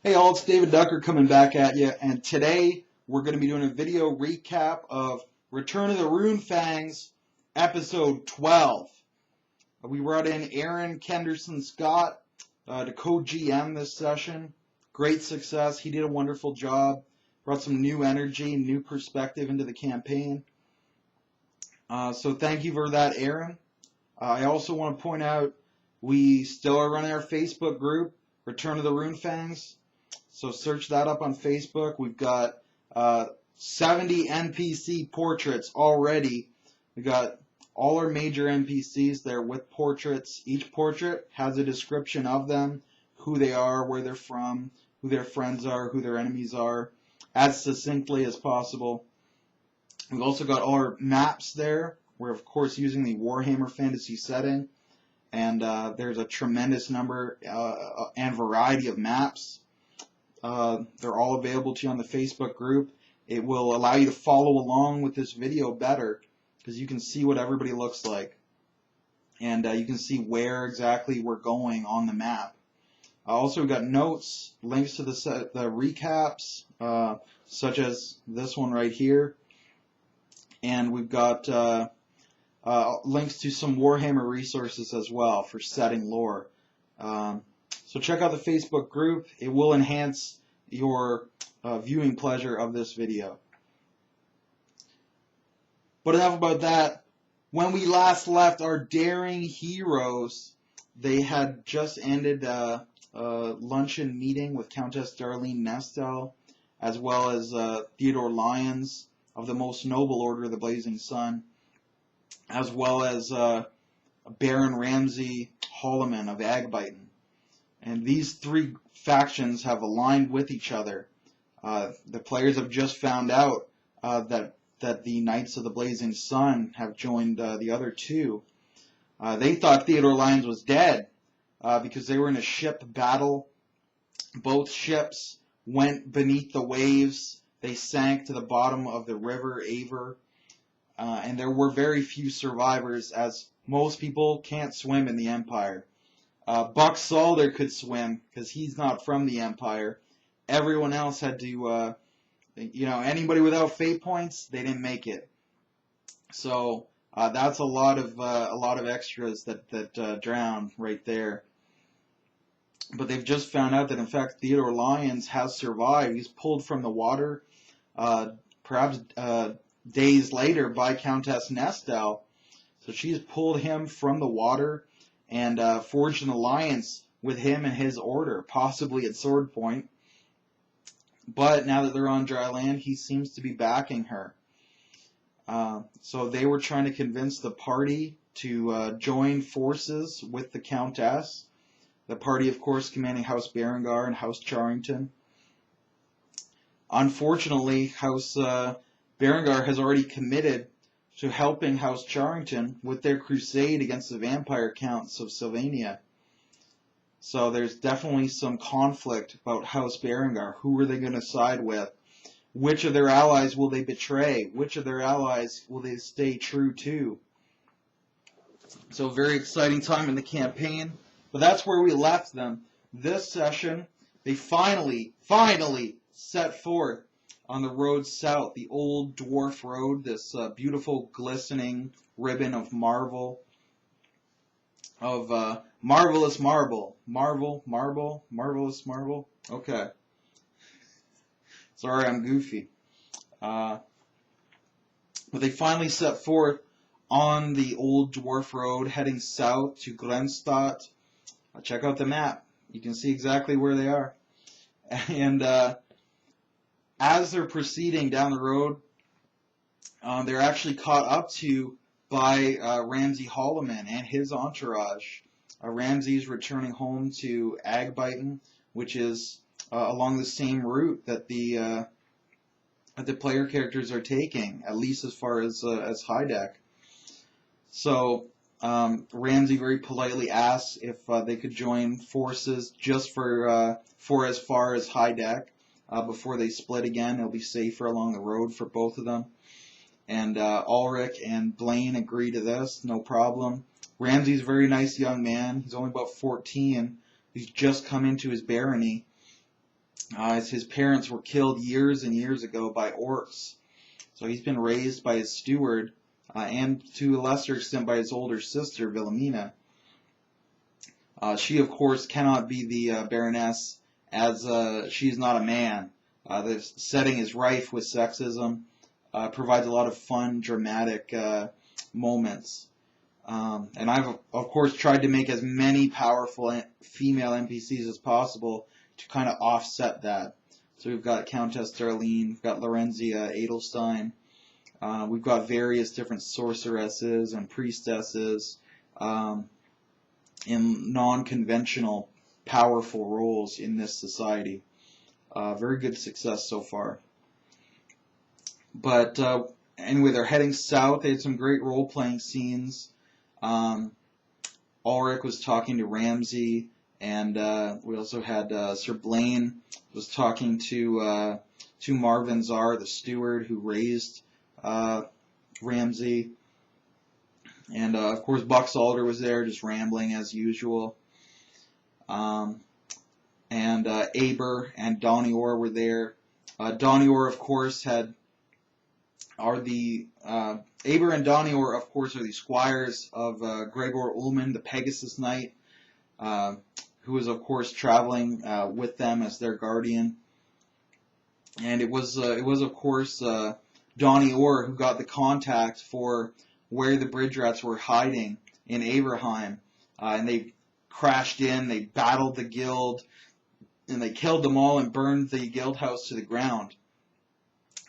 Hey all, it's David Ducker coming back at you, and today we're going to be doing a video recap of Return of the Runefangs, episode 12. We brought in Aron Kenderson Scott to co-GM this session. Great success. He did a wonderful job. Brought some new energy, new perspective into the campaign. So thank you for that, Aron. I also want to point out we still are running our Facebook group, Return of the Runefangs. So search that up on Facebook. We've got 70 NPC portraits already. We've got all our major NPCs there with portraits. Each portrait has a description of them, who they are, where they're from, who their friends are, who their enemies are, as succinctly as possible. We've also got all our maps there. We're, of course, using the Warhammer Fantasy setting. And there's a tremendous number and variety of maps. They're all available to you on the Facebook group. It will allow you to follow along with this video better because you can see what everybody looks like. And you can see where exactly we're going on the map. Also, we've got notes, links to the recaps, such as this one right here. And we've got links to some Warhammer resources as well for setting lore. So check out the Facebook group. It will enhance your viewing pleasure of this video. But enough about that. When we last left our daring heroes, they had just ended a luncheon meeting with Countess Darlene Nestel, as well as Theodore Lyons of the Most Noble Order of the Blazing Sun, as well as Baron Ramsay Holloman of Agbiton. And these three factions have aligned with each other. The players have just found out that the Knights of the Blazing Sun have joined the other two. They thought Theodore Lyons was dead because they were in a ship battle. Both ships went beneath the waves. They sank to the bottom of the river Aver. And there were very few survivors, as most people can't swim in the Empire. Buck Salder could swim because he's not from the Empire. Everyone else had to, anybody without fate points, they didn't make it. So that's a lot of extras that drowned right there. But they've just found out that in fact Theodore Lyons has survived. He's pulled from the water, perhaps days later by Countess Nestel. So she's pulled him from the water and forged an alliance with him and his order, possibly at sword point. But now that they're on dry land, he seems to be backing her. So they were trying to convince the party to join forces with the Countess. The party, of course, commanding House Berengar and House Charrington. Unfortunately, House Berengar has already committed to helping House Charrington with their crusade against the vampire counts of Sylvania. So there's definitely some conflict about House Berengar. Who are they going to side with? Which of their allies will they betray? Which of their allies will they stay true to? So very exciting time in the campaign. But that's where we left them. This session, they finally set forth on the road south, the Old Dwarf Road, this beautiful glistening ribbon of marvel, of marvelous marble. Marvelous marble. Okay. Sorry, I'm goofy. But they finally set forth on the Old Dwarf Road, heading south to Grenstadt. Check out the map. You can see exactly where they are. And as they're proceeding down the road, they're actually caught up to by Ramsay Holloman and his entourage. Ramsay's returning home to Agbiton, which is along the same route that the player characters are taking, at least as far as Heideck. So Ramsay very politely asks if they could join forces just for as far as Heideck. Before they split again, it'll be safer along the road for both of them. And Ulrich and Blaine agree to this, no problem. Ramsay's a very nice young man. He's only about 14. He's just come into his barony. as his parents were killed years and years ago by orcs. So he's been raised by his steward, and to a lesser extent by his older sister, Wilhelmina. She, of course, cannot be the Baroness, as she is not a man. The setting is rife with sexism, provides a lot of fun, dramatic moments. And I've, of course, tried to make as many powerful female NPCs as possible to kind of offset that. So we've got Countess Darlene, we've got Lorenzia Edelstein, we've got various different sorceresses and priestesses in non-conventional, powerful roles in this society. Very good success so far. But anyway, they're heading south. They had some great role-playing scenes. Ulrich was talking to Ramsay, and we also had Sir Blaine was talking to Marvin Czar, the steward who raised Ramsay. And of course, Buck Alder was there, just rambling as usual. And Aber and Donior were there. Donior, of course, Aber and Donior, of course, are the squires of Gregor Ullman, the Pegasus Knight, who was, of course, traveling with them as their guardian. And it was of course, Donior who got the contact for where the Bridge Rats were hiding in Averheim. And they crashed in, they battled the guild, and they killed them all and burned the guild house to the ground.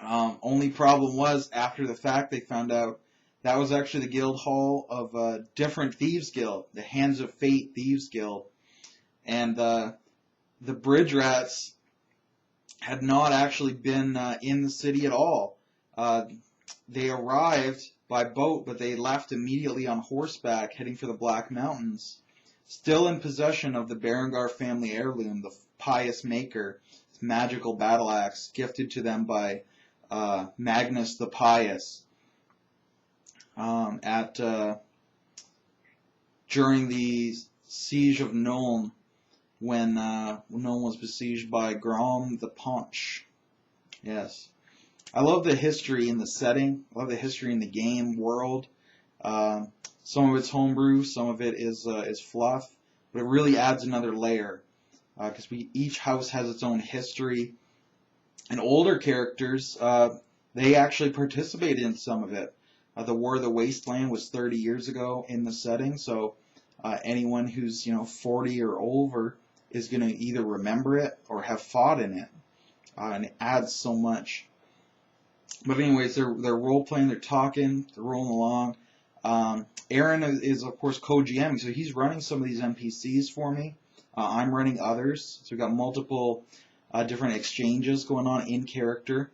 Only problem was, after the fact, they found out that was actually the guild hall of a different thieves guild, the Hands of Fate Thieves Guild. And the Bridge Rats had not actually been in the city at all. They arrived by boat, but they left immediately on horseback, heading for the Black Mountains, still in possession of the Berengar family heirloom, the Pious Maker, magical battle axe, gifted to them by Magnus the Pious during the siege of Nuln, when Nuln was besieged by Grom the Paunch. Yes. I love the history in the setting. I love the history in the game world. Some of it's homebrew, some of it is fluff, but it really adds another layer, because each house has its own history. And older characters, they actually participated in some of it. The War of the Wasteland was 30 years ago in the setting, so anyone who's 40 or over is going to either remember it or have fought in it, and it adds so much. But anyways, they're role playing, they're talking, they're rolling along. Aron is of course co-GMing, so he's running some of these NPCs for me. I'm running others, so we've got multiple different exchanges going on in character.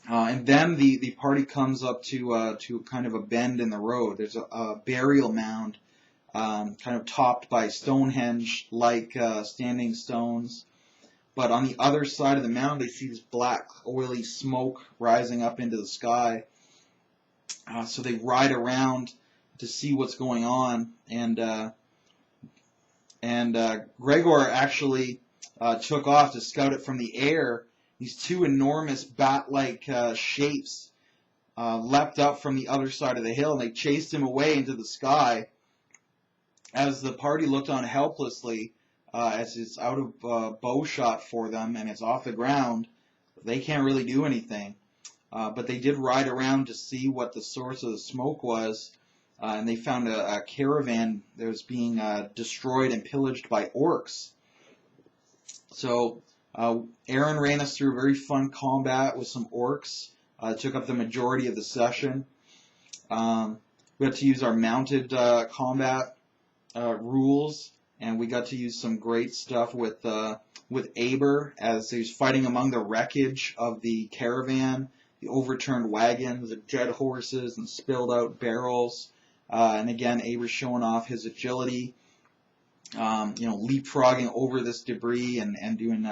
And then the party comes up to kind of a bend in the road. There's a burial mound, kind of topped by Stonehenge-like standing stones. But on the other side of the mound, they see this black, oily smoke rising up into the sky. So they ride around to see what's going on. And Gregor actually took off to scout it from the air. These two enormous bat-like shapes leapt up from the other side of the hill, and they chased him away into the sky. As the party looked on helplessly, as it's out of bow shot for them and it's off the ground, they can't really do anything. But they did ride around to see what the source of the smoke was, and they found a caravan that was being destroyed and pillaged by orcs. So Aron ran us through a very fun combat with some orcs. Took up the majority of the session. We got to use our mounted combat rules, and we got to use some great stuff with Aber as he was fighting among the wreckage of the caravan, the overturned wagons, the dead horses, and spilled out barrels. And again, Aber's showing off his agility, leapfrogging over this debris and doing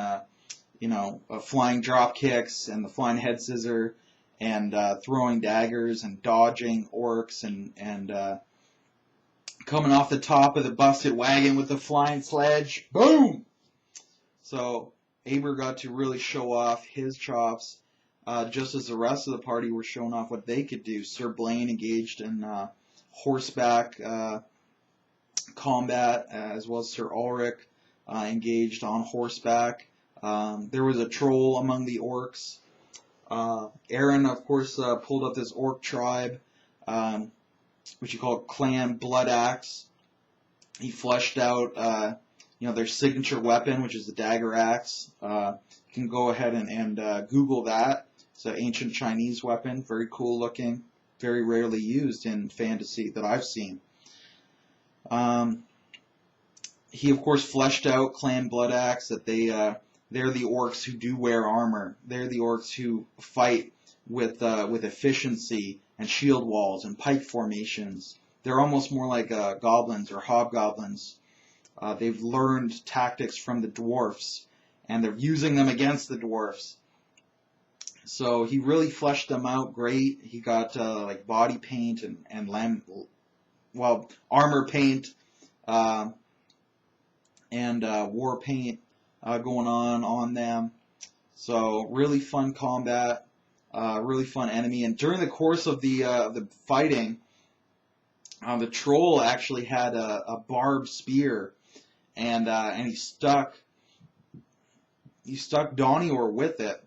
flying drop kicks and the flying head scissor, and throwing daggers and dodging orcs and coming off the top of the busted wagon with the flying sledge. Boom! So Aber got to really show off his chops, just as the rest of the party were showing off what they could do. Sir Blaine engaged in horseback combat, as well as Sir Ulrich engaged on horseback. There was a troll among the orcs. Aron, of course, pulled up this orc tribe, which he called Clan Bloodaxe. He fleshed out, their signature weapon, which is the dagger axe. You can go ahead and Google that. It's an ancient Chinese weapon, very cool looking, very rarely used in fantasy that I've seen. He, of course, fleshed out Clan Bloodaxe, that they're the orcs who do wear armor. They're the orcs who fight with efficiency and shield walls and pike formations. They're almost more like goblins or hobgoblins. They've learned tactics from the dwarfs, and they're using them against the dwarfs. So he really fleshed them out great. He got like body paint and armor paint and war paint going on them. So really fun combat, really fun enemy. And during the course of the fighting, the troll actually had a barbed spear, and he stuck Donior with it.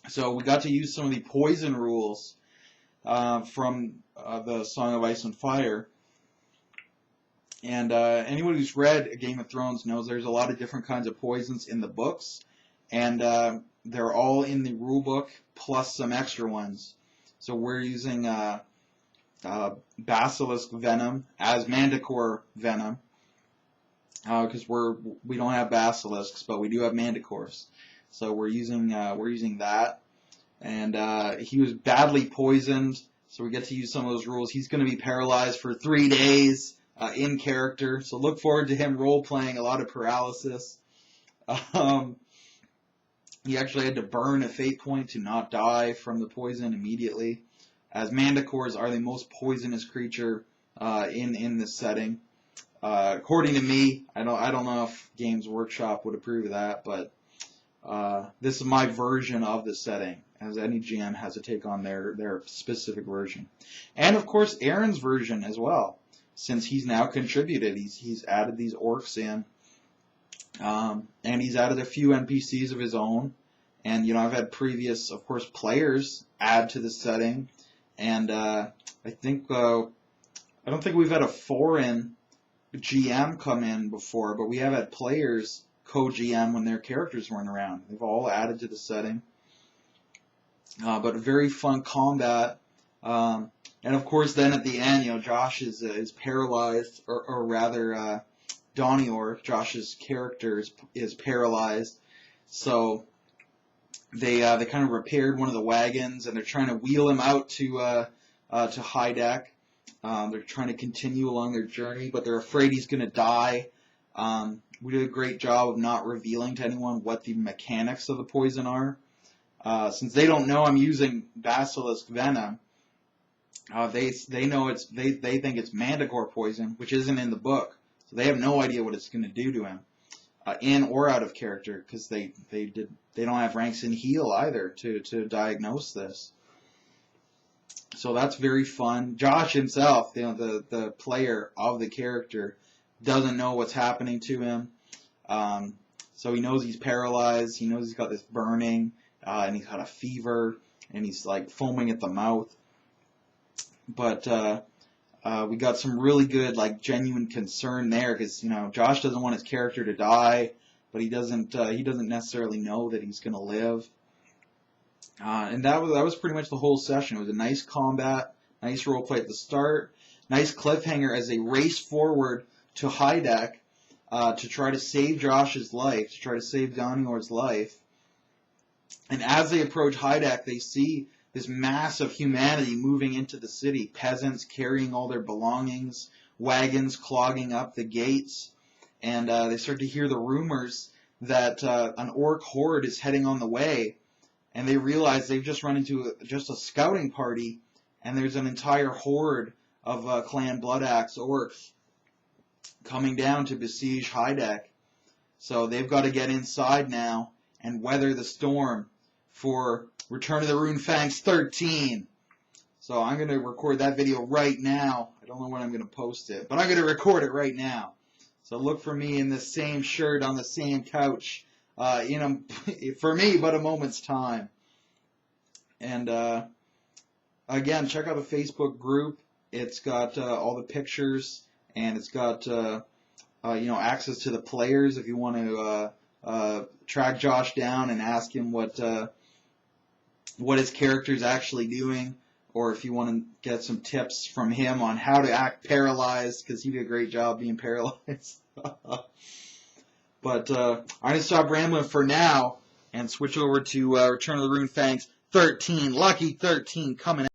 So we got to use some of the poison rules from the Song of Ice and Fire. And anyone who's read Game of Thrones knows there's a lot of different kinds of poisons in the books, and they're all in the rule book plus some extra ones. So we're using basilisk venom as manticore venom, because we don't have basilisks, but we do have manticores. So we're using that, and he was badly poisoned. So we get to use some of those rules. He's going to be paralyzed for 3 days in character. So look forward to him role playing a lot of paralysis. He actually had to burn a fate point to not die from the poison immediately, as manticores are the most poisonous creature in this setting. According to me, I don't know if Games Workshop would approve of that, but this is my version of the setting, as any GM has to take on their specific version. And of course, Aron's version as well, since he's now contributed. He's added these orcs in, and he's added a few NPCs of his own. And I've had previous, of course, players add to the setting, and I don't think we've had a foreign GM come in before, but we have had players co-GM when their characters weren't around. They've all added to the setting. But a very fun combat. And of course, then at the end, Josh is paralyzed, or rather, Donior, Josh's character, is paralyzed. So they kind of repaired one of the wagons, and they're trying to wheel him out to Heideck. They're trying to continue along their journey, but they're afraid he's going to die. We did a great job of not revealing to anyone what the mechanics of the poison are. Since they don't know I'm using basilisk venom, they know they think it's manticore poison, which isn't in the book. So they have no idea what it's going to do to him, in or out of character, because they don't have ranks in heal either to diagnose this. So that's very fun. Josh himself, the player of the character, doesn't know what's happening to him. So he knows he's paralyzed. He knows he's got this burning, and he's got a fever, and he's like foaming at the mouth. But we got some really good, like, genuine concern there, because Josh doesn't want his character to die, but he doesn't necessarily know that he's going to live. And that was pretty much the whole session. It was a nice combat, nice roleplay at the start, nice cliffhanger as they race forward to Heideck to try to save Josh's life, to try to save Donior's life. And as they approach Heideck, they see this mass of humanity moving into the city, peasants carrying all their belongings, wagons clogging up the gates, and they start to hear the rumors that an orc horde is heading on the way. And they realize they've just run into just a scouting party, and there's an entire horde of Clan Bloodaxe orcs coming down to besiege Heideck. So they've got to get inside now and weather the storm for Return of the Runefangs 13. So I'm going to record that video right now. I don't know when I'm going to post it, but I'm going to record it right now. So look for me in the same shirt on the same couch for me, but a moment's time. And again, check out the Facebook group. It's got all the pictures, and it's got access to the players if you want to track Josh down and ask him what his character is actually doing, or if you want to get some tips from him on how to act paralyzed, because he did a great job being paralyzed. But I'm going to stop rambling for now and switch over to Return of the Runefangs 13, Lucky 13 coming